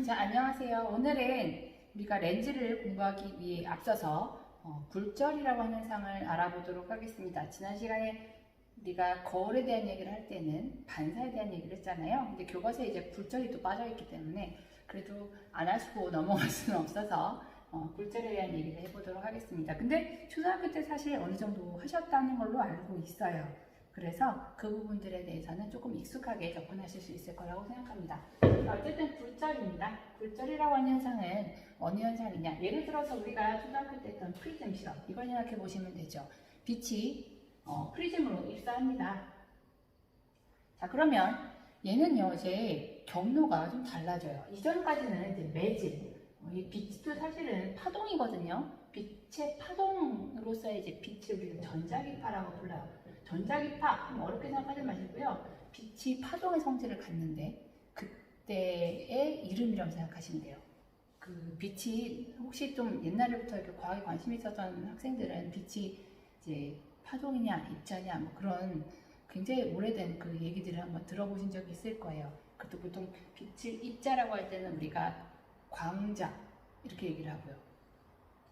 자, 안녕하세요. 오늘은 우리가 렌즈를 공부하기 위해 앞서서 굴절이라고 하는 현상을 알아보도록 하겠습니다. 지난 시간에 우리가 거울에 대한 얘기를 할 때는 반사에 대한 얘기를 했잖아요. 근데 교과서에 이제 굴절이 또 빠져있기 때문에 그래도 안 하시고 넘어갈 수는 없어서 굴절에 대한 얘기를 해보도록 하겠습니다. 근데 초등학교 때 사실 어느 정도 하셨다는 걸로 알고 있어요. 그래서 그 부분들에 대해서는 조금 익숙하게 접근하실 수 있을 거라고 생각합니다. 어쨌든 굴절입니다. 굴절이라고 하는 현상은 어느 현상이냐? 예를 들어서 우리가 초등학교 때 했던 프리즘 실험, 이걸 생각해 보시면 되죠. 빛이 프리즘으로 입사합니다. 자, 그러면 얘는요, 이제 경로가 좀 달라져요. 이전까지는 이제 매질, 이 빛도 사실은 파동이거든요. 빛의 파동으로서의 이제 빛을 우리가 전자기파라고 불러요. 전자기파, 어렵게 생각하지 마시고요. 빛이 파동의 성질을 갖는데 그때의 이름이라고 생각하시면 돼요. 그 빛이 혹시 좀 옛날부터 이렇게 과학에 관심이 있었던 학생들은 빛이 이제 파동이냐 입자냐 뭐 그런 굉장히 오래된 그 얘기들을 한번 들어보신 적이 있을 거예요. 그것도 보통 빛을 입자라고 할 때는 우리가 광자 이렇게 얘기를 하고요.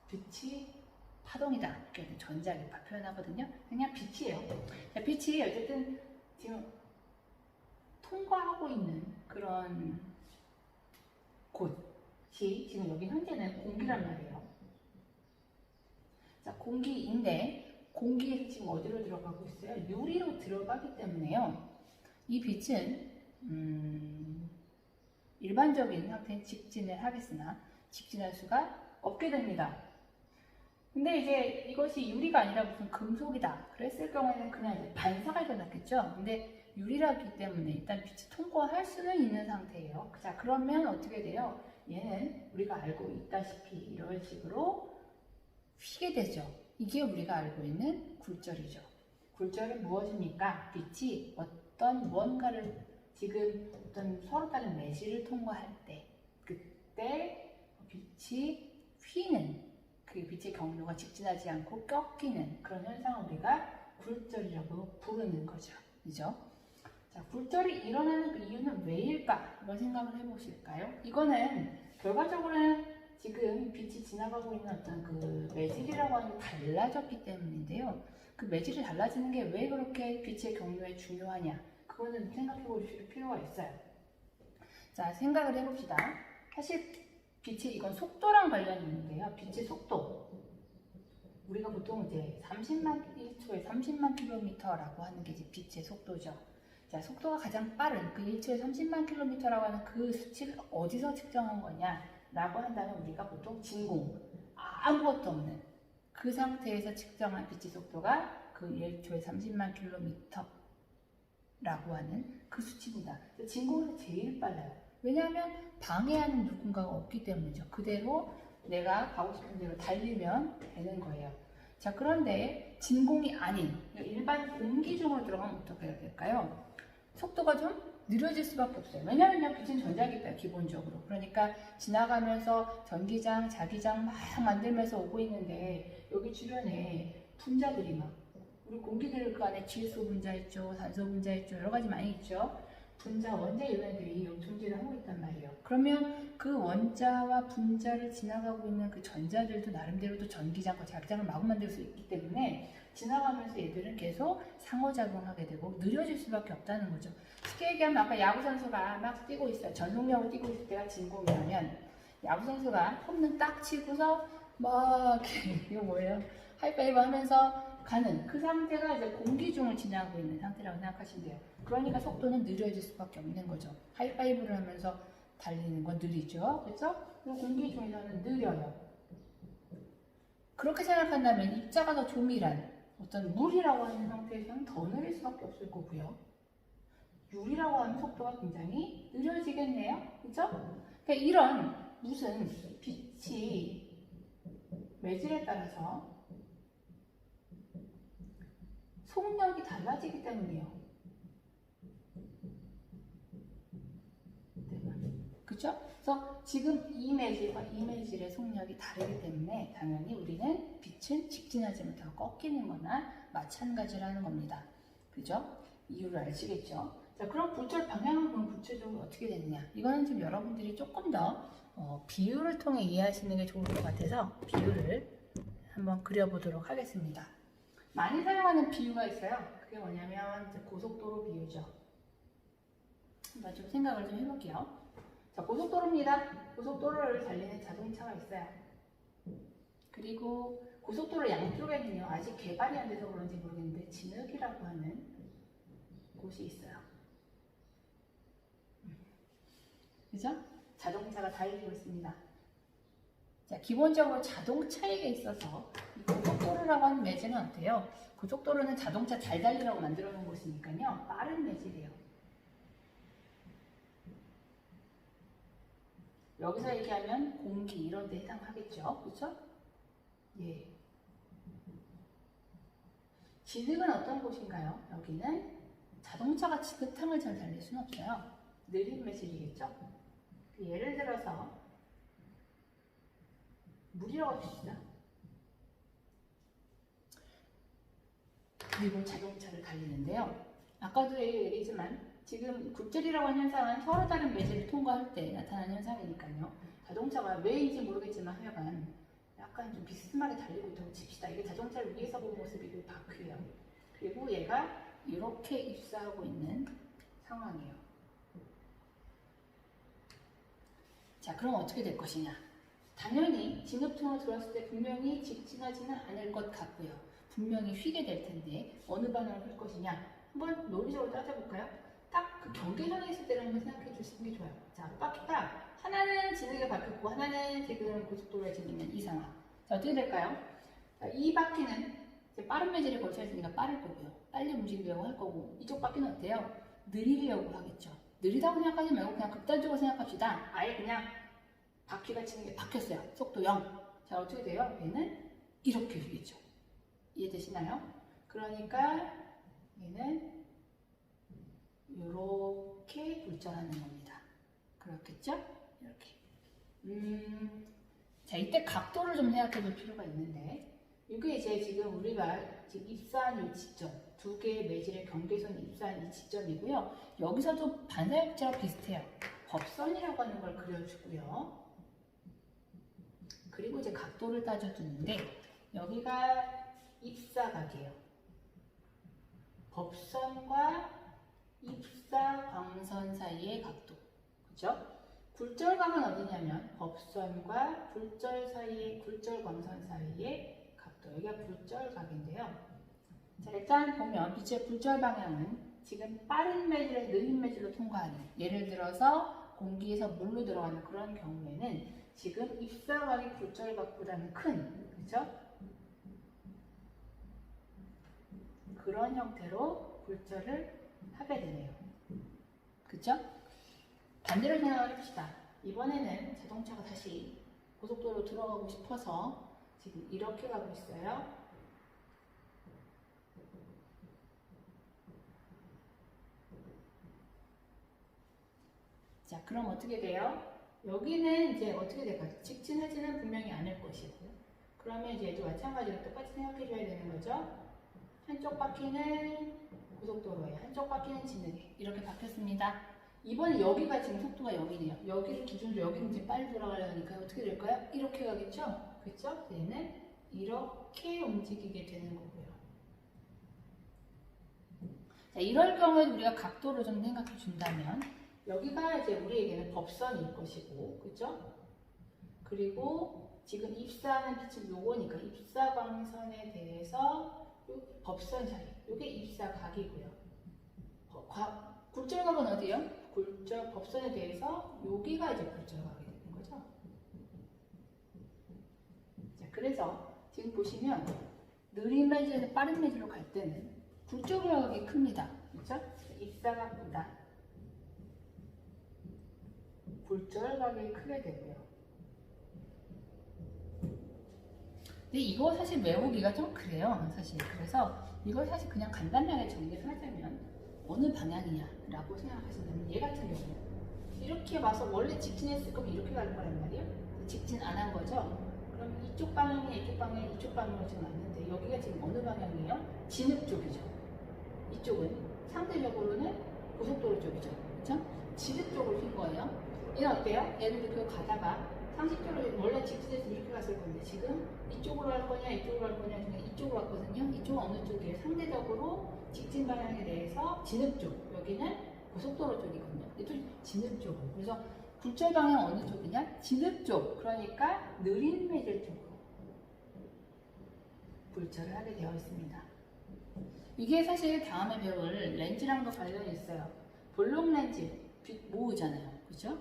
빛이 파동이다 이렇게 전자기파 표현하거든요. 그냥 빛이에요. 자, 빛이 어쨌든 지금 통과하고 있는 그런 곳이 지금 여기 현재는 공기란 말이에요. 자, 공기인데 공기에서 지금 어디로 들어가고 있어요? 유리로 들어가기 때문에요. 이 빛은 일반적인 형태는 직진을 하겠으나 직진할 수가 없게 됩니다. 근데 이제 이것이 유리가 아니라 무슨 금속이다 그랬을 경우에는 그냥 이제 반사가 일어났겠죠. 근데 유리라기 때문에 일단 빛이 통과할 수는 있는 상태예요. 자, 그러면 어떻게 돼요? 얘는 우리가 알고 있다시피 이런 식으로 휘게 되죠. 이게 우리가 알고 있는 굴절이죠. 굴절은 무엇입니까? 빛이 어떤 무언가를 지금 어떤 서로 다른 매질을 통과할 때 그때 빛이 휘는 그 빛의 경로가 직진하지 않고 꺾이는 그런 현상을 우리가 굴절이라고 부르는 거죠. 그죠? 자, 굴절이 일어나는 그 이유는 왜일까? 이걸 생각을 해보실까요? 이거는 결과적으로는 지금 빛이 지나가고 있는 어떤 그 매질이라고 하는 게 달라졌기 때문인데요. 그 매질이 달라지는 게 왜 그렇게 빛의 경로에 중요하냐? 그거는 생각해 보실 필요가 있어요. 자, 생각을 해봅시다. 사실 빛이 이건 속도랑 관련이 있는데요. 빛의 속도. 우리가 보통 이제 1초에 30만 킬로미터라고 하는 게 이제 빛의 속도죠. 자, 속도가 가장 빠른 그 1초에 30만 킬로미터라고 하는 그 수치를 어디서 측정한 거냐라고 한다면 우리가 보통 진공, 아무것도 없는 그 상태에서 측정한 빛의 속도가 그 1초에 30만 킬로미터라고 하는 그 수치입니다. 진공에서 제일 빨라요. 왜냐하면 방해하는 누군가가 없기 때문이죠. 그대로 내가 가고 싶은 대로 달리면 되는 거예요. 자, 그런데 진공이 아닌 일반 공기 중으로 들어가면 어떻게 해야 될까요? 속도가 좀 느려질 수밖에 없어요. 왜냐하면 빛은 전자기파예요, 기본적으로. 그러니까 지나가면서 전기장, 자기장 막 만들면서 오고 있는데 여기 주변에 분자들이 막 우리 공기들 그 안에 질소 분자 있죠, 산소 분자 있죠, 여러 가지 많이 있죠. 분자, 원자 이런 애들이 존재를 하고 있단 말이에요. 그러면 그 원자와 분자를 지나가고 있는 그 전자들도 나름대로 또 전기장과 자기장을 마구 만들 수 있기 때문에 지나가면서 얘들은 계속 상호작용하게 되고 느려질 수밖에 없다는 거죠. 쉽게 얘기하면 아까 야구선수가 막 뛰고 있어요. 전속력으로 뛰고 있을 때가 진공이라면 야구선수가 홈런 딱 치고서 막 이거 뭐예요? 하이파이브 하면서 가는 그 상태가 이제 공기 중을 지나고 있는 상태라고 생각하시면 돼요. 그러니까 속도는 느려질 수밖에 없는 거죠. 하이파이브를 하면서 달리는 건 느리죠. 그렇죠? 그리고 공기 중에서는 느려요. 그렇게 생각한다면 입자가 더 조밀한 어떤 물이라고 하는 상태에서는 더 느릴 수밖에 없을 거고요. 유리라고 하는 속도가 굉장히 느려지겠네요. 그렇죠? 그러니까 이런 무슨 빛이 매질에 따라서 속력이 달라지기 때문이에요. 그렇죠? 그래서 지금 이 매질과 이 매질의 속력이 다르기 때문에 당연히 우리는 빛은 직진하지 못하고 꺾이는 거나 마찬가지라는 겁니다. 그죠? 이유를 아시겠죠? 자, 그럼 굴절 방향은 그럼 구체적으로 어떻게 되느냐? 이거는 지금 여러분들이 조금 더 비율을 통해 이해하시는 게 좋을 것 같아서 비율을 한번 그려보도록 하겠습니다. 많이 사용하는 비유가 있어요. 그게 뭐냐면 이제 고속도로 비유죠. 한번 좀 생각을 좀 해볼게요. 자, 고속도로입니다. 고속도로를 달리는 자동차가 있어요. 그리고 고속도로 양쪽에는요, 아직 개발이 안 돼서 그런지 모르겠는데 진흙이라고 하는 곳이 있어요. 그죠? 자동차가 달리고 있습니다. 자, 기본적으로 자동차에게 있어서 고속도로라고 하는 매질은 어때요? 고속도로는 자동차 잘 달리라고 만들어 놓은 곳이니까요, 빠른 매질이에요. 여기서 얘기하면 공기 이런 데 해당하겠죠. 그렇죠? 예. 진흙은 어떤 곳인가요? 여기는 자동차가 지긋함을 잘 달릴 수는 없어요. 느린 매질이겠죠? 예를 들어서 물이라고 합시다. 그리고 자동차를 달리는데요. 아까도 얘기했지만 지금 굴절이라고 하는 현상은 서로 다른 매질을 통과할 때 나타나는 현상이니까요. 자동차가 왜인지 모르겠지만 하여간 약간 좀 비스듬하게 달리고 있다고 칩시다. 이게 자동차를 위에서 본 모습이고 바퀴예요. 그리고 얘가 이렇게 입사하고 있는 상황이에요. 자, 그럼 어떻게 될 것이냐? 당연히 진흙통으로 들어왔을 때 분명히 직진하지는 않을 것 같고요. 분명히 휘게 될 텐데 어느 방향으로 갈 것이냐? 한번 논리적으로 따져볼까요? 딱 그 경계선에 있을 때를 한번 생각해 주시는 게 좋아요. 자, 바퀴가 하나는 진흙에 박혔고 하나는 지금 고속도로에 지금 있는 이 상황. 자, 어떻게 될까요? 자, 이 바퀴는 이제 빠른 매질에 걸쳐 있으니까 빠를 거고요. 빨리 움직이려고 할 거고, 이쪽 바퀴는 어때요? 느리려고 하겠죠. 느리다고 생각하지 말고 그냥 극단적으로 생각합시다. 아예 그냥 바퀴가 진흙에 박혔어요. 속도 0. 자, 어떻게 돼요? 얘는 이렇게 휘겠죠. 이해되시나요? 그러니까 얘는 이렇게 굴절하는 겁니다. 그렇겠죠? 이렇게. 자, 이때 각도를 좀 생각해 볼 필요가 있는데, 이게 이제 지금 우리가 지금 입사한 이 지점, 두 개의 매질의 경계선이 입사한 이 지점이고요. 여기서도 반사역자와 비슷해요. 법선이라고 하는 걸 그려주고요. 그리고 이제 각도를 따져주는데, 여기가 입사각이에요. 법선과 입사광선 사이의 각도. 그죠? 굴절각은 어디냐면 법선과 굴절 사이의 굴절광선 사이의 각도. 여기가 굴절각인데요. 자, 일단 보면 빛의 굴절 방향은 지금 빠른 매질에 느린 매질로 통과하는, 예를 들어서 공기에서 물로 들어가는 그런 경우에는 지금 입사각이 굴절각보다는 큰, 그죠? 그런 형태로 굴절을 하게 되네요. 그쵸? 반대로 생각을 해봅시다. 이번에는 자동차가 다시 고속도로로 들어가고 싶어서 지금 이렇게 가고 있어요. 자, 그럼 어떻게 돼요? 여기는 이제 어떻게 될까요? 직진하지는 분명히 않을 것이고, 그러면 이제 얘도 마찬가지로 똑같이 생각해줘야 되는 거죠. 한쪽 바퀴는 고속도로에, 한쪽 바퀴는 진흙에 이렇게 바뀌었습니다. 이번에 여기가 지금 속도가 0이네요. 여기를 기준으로 여기는 이제 빨리 돌아가려니까 어떻게 될까요? 이렇게 가겠죠? 그렇죠? 얘는 이렇게 움직이게 되는 거고요. 자, 이럴 경우에 우리가 각도를 좀 생각해 준다면 여기가 이제 우리에게는 법선일 것이고, 그렇죠? 그리고 지금 입사하는 빛은 요거니까 입사광선에 대해서 법선 사이, 요게 입사각이고요. 굴절각은 어디요? 굴절 법선에 대해서 여기가 이제 굴절각이 되는 거죠. 자, 그래서 지금 보시면 느린 매질에서 빠른 매질로 갈 때는 굴절각이 큽니다. 그렇죠? 입사각보다 굴절각이 크게 되고요. 근데 이거 사실 외우기가 좀 그래요. 사실 그래서 이걸 사실 그냥 간단하게 정리를 하자면 어느 방향이냐라고 생각하신다면 얘 같은 경우는 이렇게 와서 원래 직진했을 거면 이렇게 갈 거란 말이에요. 직진 안 한 거죠. 그럼 이쪽 방향이 이쪽 방향 이쪽 방향으로 지금 왔는데 여기가 지금 어느 방향이에요? 진흙 쪽이죠. 이쪽은 상대적으로는 고속도로 쪽이죠. 그렇죠? 진흙 쪽으로 휜 거예요. 얘는 어때요? 얘는 이렇게 가다가 상식적으로 원래 직진해서 이렇게 갔을 건데 지금 이쪽으로 갈 거냐 이쪽으로 갈 거냐 중에 이쪽으로 갔거든요. 이쪽은 어느 쪽이에요? 상대적으로 직진 방향에 대해서 진흙 쪽, 여기는 고속도로 쪽이거든요. 이쪽 진흙 쪽으로. 그래서 굴절 방향 어느 쪽이냐? 진흙 쪽. 그러니까 느린 매질 쪽으로 굴절을 하게 되어 있습니다. 이게 사실 다음에 배울 렌즈랑도 관련이 있어요. 볼록 렌즈, 빛 모으잖아요. 그죠?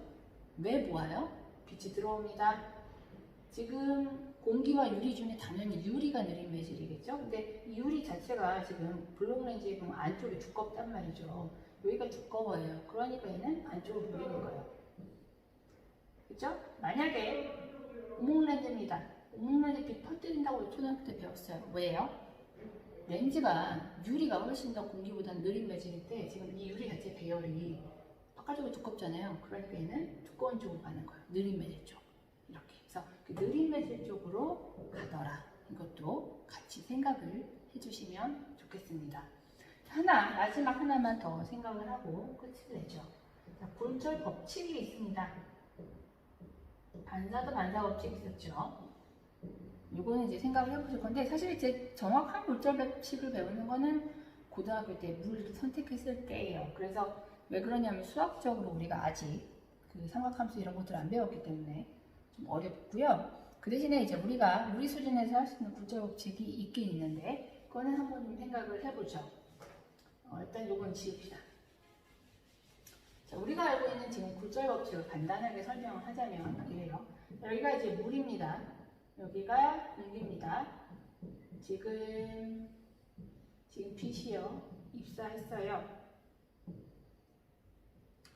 왜 모아요? 빛이 들어옵니다. 지금 공기와 유리 중에 당연히 유리가 느린 매질이겠죠? 근데 이 유리 자체가 지금 볼록 렌즈에 보면 안쪽이 두껍단 말이죠. 여기가 두꺼워요. 그러니까 얘는 안쪽으로 보이는 거예요. 그죠? 만약에 오목 렌즈입니다. 오목 렌즈 빛 퍼뜨린다고 초등학교 때 배웠어요. 왜요? 렌즈가 유리가 훨씬 더 공기보다 느린 매질일 때 지금 이 유리 자체 배열이 바깥쪽이 두껍잖아요. 그러니까 얘는 두꺼운 쪽으로 가는 거예요. 느린 매질 쪽. 이렇게 해서 그 느린 매질 쪽으로 가더라. 이것도 같이 생각을 해주시면 좋겠습니다. 마지막 하나만 더 생각을 하고 끝을 내죠. 자, 굴절 법칙이 있습니다. 반사도 반사 법칙이 있었죠. 이거는 이제 생각을 해보실 건데, 사실 이제 정확한 굴절 법칙을 배우는 거는 고등학교 때 물을 선택했을 때예요. 그래서 왜 그러냐면 수학적으로 우리가 아직 그 삼각함수 이런 것들을 안 배웠기 때문에 좀 어렵고요. 그 대신에 이제 우리가 우리 수준에서 할 수 있는 굴절 법칙이 있긴 있는데, 그거는 한번 좀 생각을 해보죠. 일단 요건 지웁시다. 자, 우리가 알고 있는 지금 굴절 법칙을 간단하게 설명을 하자면 이래요. 여기가 이제 물입니다. 여기가 공기입니다. 지금 빛이요. 입사했어요.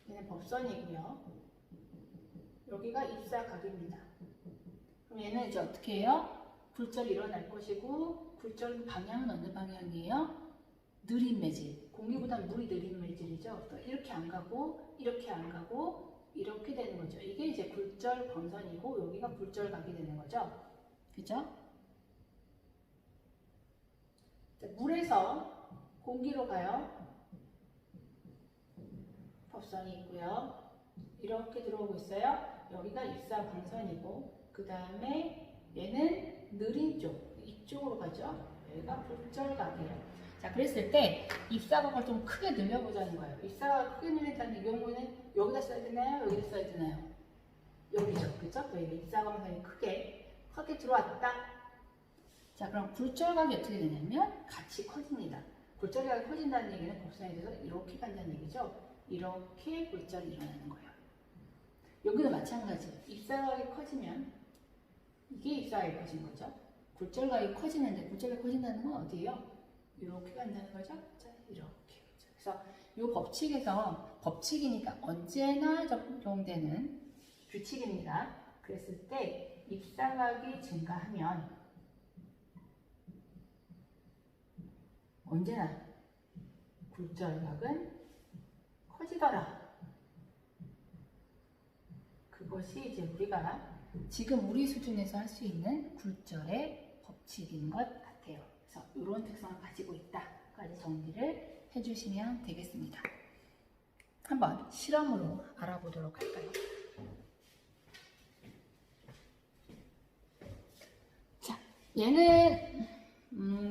얘는 법선이고요. 여기가 입사각입니다. 그럼 얘는 이제 어떻게 해요? 굴절이 일어날 것이고, 굴절 방향은 어느 방향이에요? 느린 매질. 공기보다 물이 느린 매질이죠. 이렇게 안 가고, 이렇게 안 가고, 이렇게 되는 거죠. 이게 이제 굴절 범선이고, 여기가 굴절각이 되는 거죠. 그죠? 자, 물에서 공기로 가요. 법선이 있고요. 이렇게 들어오고 있어요. 여기가 입사광선이고, 그 다음에 얘는 느린 쪽, 이쪽으로 가죠. 여기가 굴절각이에요. 자, 그랬을 때 입사각을 좀 크게 늘려보자는 거예요. 입사각을 크게 늘린다는 이 경우는 여기다 써야 되나요? 여기다 써야 되나요? 여기죠. 그죠? 여기 입사광선이 크게 들어왔다. 자, 그럼 굴절각이 어떻게 되냐면 같이 커집니다. 굴절각이 커진다는 얘기는 곡선에 대해서 이렇게 간다는 얘기죠. 이렇게 굴절이 일어나는 거예요. 여기도 마찬가지. 입사각이 커지면 이게 입사각이 커진 거죠. 굴절각이 커지는데 굴절각이 커진다는 건 어디예요? 이렇게 간다는 거죠. 자, 이렇게. 그래서 이 법칙에서 법칙이니까 언제나 적용되는 규칙입니다. 그랬을 때 입사각이 증가하면 언제나 굴절각은 커지더라. 그것이 이제 우리가 지금 우리 수준에서 할 수 있는 굴절의 법칙인 것 같아요. 그래서 이런 특성을 가지고 있다까지 정리를 해주시면 되겠습니다. 한번 실험으로 알아보도록 할까요? 자, 얘는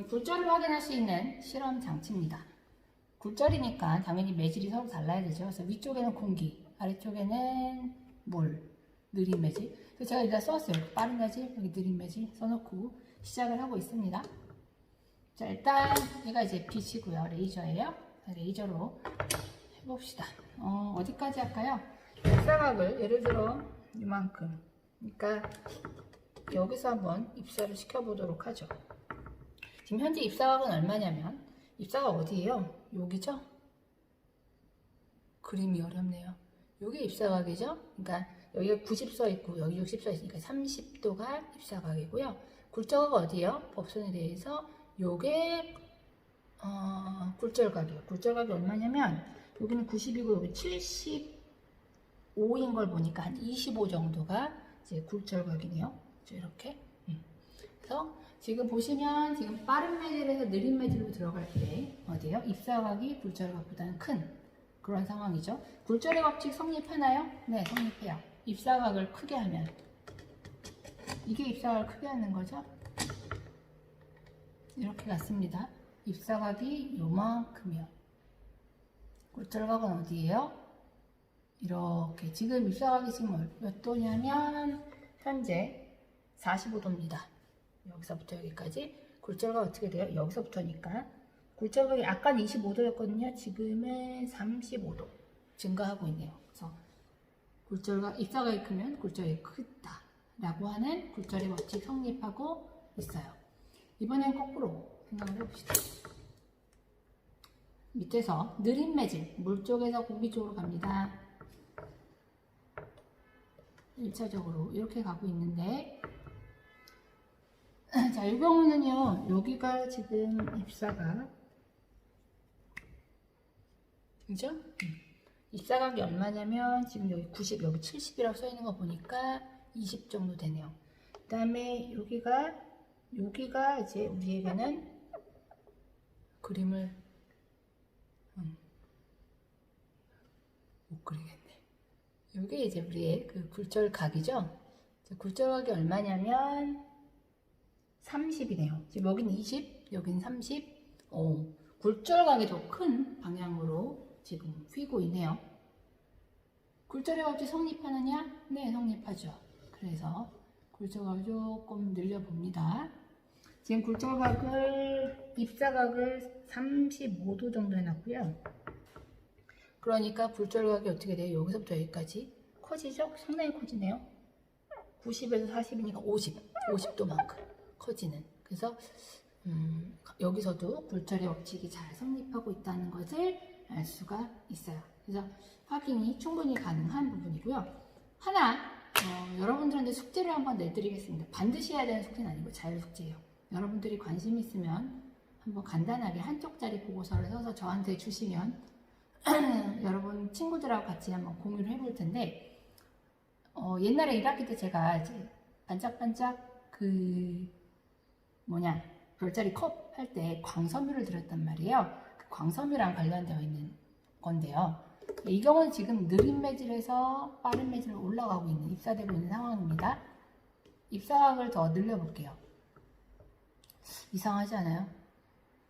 굴절을 확인할 수 있는 실험 장치입니다. 굴절이니까 당연히 매질이 서로 달라야 되죠. 그래서 위쪽에는 공기, 아래쪽에는 물, 느린 매질. 그래서 제가 일단 썼어요. 빠른 매질, 여기 느린 매질 써놓고 시작을 하고 있습니다. 자, 일단 얘가 이제 빛이고요. 레이저예요. 레이저로 해봅시다. 어디까지 할까요? 입사각을 예를 들어 이만큼. 그러니까 여기서 한번 입사를 시켜보도록 하죠. 지금 현재 입사각은 얼마냐면 입사각 어디예요? 여기죠? 그림이 어렵네요. 여기 입사각이죠? 그러니까 여기가 90 써있고 여기 60 써있으니까 30도가 입사각이고요. 굴절각 어디예요? 법선에 대해서 요게 굴절각이에요. 굴절각이 얼마냐면 여기는 90이고 여기 75인 걸 보니까 한 25 정도가 이제 굴절각이네요. 이렇게. 그래서 지금 보시면 지금 빠른 매질에서 느린 매질로 들어갈 때 어디예요? 입사각이 굴절각보다는 큰 그런 상황이죠. 굴절의 법칙 성립하나요? 네, 성립해요. 입사각을 크게 하면. 이게 입사각을 크게 하는 거죠. 이렇게 갔습니다. 입사각이 요만큼이요. 굴절각은 어디예요? 이렇게. 지금 입사각이 지금 몇 도냐면 현재 45도입니다. 여기서부터 여기까지. 굴절각 어떻게 돼요? 여기서부터니까. 굴절각이 아까는 25도였거든요. 지금은 35도 증가하고 있네요. 그래서 굴절각, 입사각이 크면 굴절이 크다 라고 하는 굴절의 법칙 성립하고 있어요. 이번엔 거꾸로 생각을 해봅시다. 밑에서 느린 매질, 물 쪽에서 공기 쪽으로 갑니다. 1차적으로 이렇게 가고 있는데, 자, 이 경우는요, 여기가 지금 입사각, 그죠? 입사각이 얼마냐면, 지금 여기 90, 여기 70이라고 써 있는 거 보니까 20 정도 되네요. 그 다음에 여기가 이제 우리에게는 그림을 못 그리겠네. 이게 이제 우리의 그 굴절각이죠. 굴절각이 얼마냐면 30이네요. 지금 여기는 20, 여기는 30. 굴절각이 더 큰 방향으로 지금 휘고 있네요. 굴절의 법칙 성립하느냐? 네, 성립하죠. 그래서 굴절각을 조금 늘려봅니다. 지금 굴절각을, 입사각을 35도 정도 해놨고요. 그러니까 굴절각이 어떻게 돼요? 여기서부터 여기까지 커지죠? 상당히 커지네요. 90에서 40이니까 50도만큼 커지는. 그래서 여기서도 굴절의 법칙이 잘 성립하고 있다는 것을 알 수가 있어요. 그래서 확인이 충분히 가능한 부분이고요. 하나, 여러분들한테 숙제를 한번 내드리겠습니다. 반드시 해야 되는 숙제는 아니고 자율숙제예요. 여러분들이 관심 있으면 한번 간단하게 한 쪽짜리 보고서를 써서 저한테 주시면 여러분 친구들하고 같이 한번 공유를 해볼 텐데, 옛날에 1학기 때 제가 이제 반짝반짝 별자리 컵 할 때 광섬유를 드렸단 말이에요. 그 광섬유랑 관련되어 있는 건데요. 이 경우는 지금 느린 매질에서 빠른 매질로 올라가고 있는, 입사되고 있는 상황입니다. 입사각을 더 늘려볼게요. 이상하지 않아요?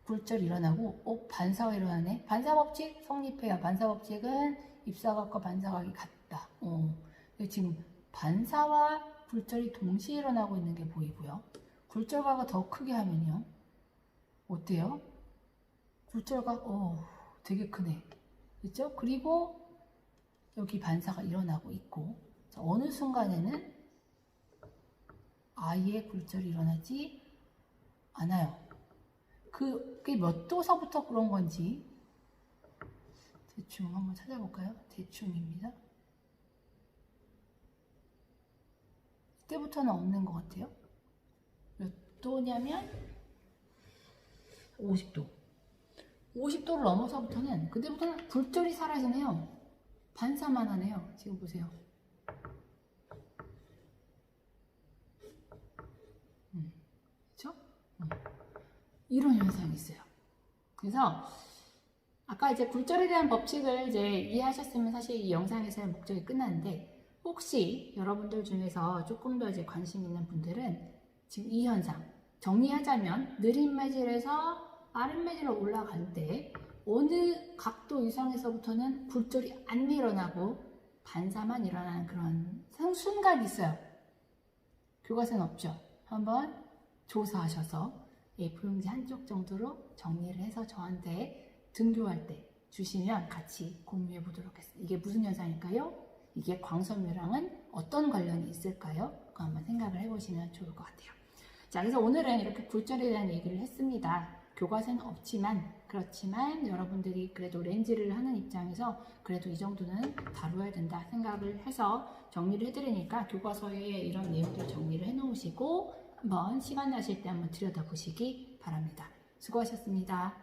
굴절 일어나고, 반사가 일어나네? 반사법칙 성립해요. 반사법칙은 입사각과 반사각이 같다. 지금 반사와 굴절이 동시에 일어나고 있는 게 보이고요. 굴절각을 더 크게 하면요. 어때요? 굴절각, 되게 크네. 그렇죠? 그리고 여기 반사가 일어나고 있고, 어느 순간에는 아예 굴절이 일어나지 않아요. 그게 몇 도서부터 그런 건지 대충 한번 찾아볼까요? 대충입니다. 이때부터는 없는 것 같아요. 몇 도냐면 50도. 50도를 넘어서부터는, 그때부터는 굴절이 사라지네요. 반사만 하네요. 지금 보세요. 그렇죠? 이런 현상이 있어요. 그래서 아까 이제 굴절에 대한 법칙을 이제 이해하셨으면 사실 이 영상에서의 목적이 끝났는데, 혹시 여러분들 중에서 조금 더 이제 관심 있는 분들은 지금 이 현상 정리하자면, 느린 매질에서 빠른 매질로 올라갈 때 어느 각도 이상에서부터는 굴절이 안 일어나고 반사만 일어나는 그런 순간이 있어요. 교과서는 없죠. 한번 조사하셔서 A4용지 한쪽 정도로 정리를 해서 저한테 등교할 때 주시면 같이 공유해 보도록 하겠습니다. 이게 무슨 현상일까요? 이게 광섬유랑은 어떤 관련이 있을까요? 그거 한번 생각을 해보시면 좋을 것 같아요. 자, 그래서 오늘은 이렇게 굴절에 대한 얘기를 했습니다. 교과서는 없지만, 그렇지만 여러분들이 그래도 렌즈를 하는 입장에서 그래도 이 정도는 다루어야 된다 생각을 해서 정리를 해드리니까 교과서에 이런 내용들 정리를 해놓으시고 한번 시간 나실 때 한번 들여다보시기 바랍니다. 수고하셨습니다.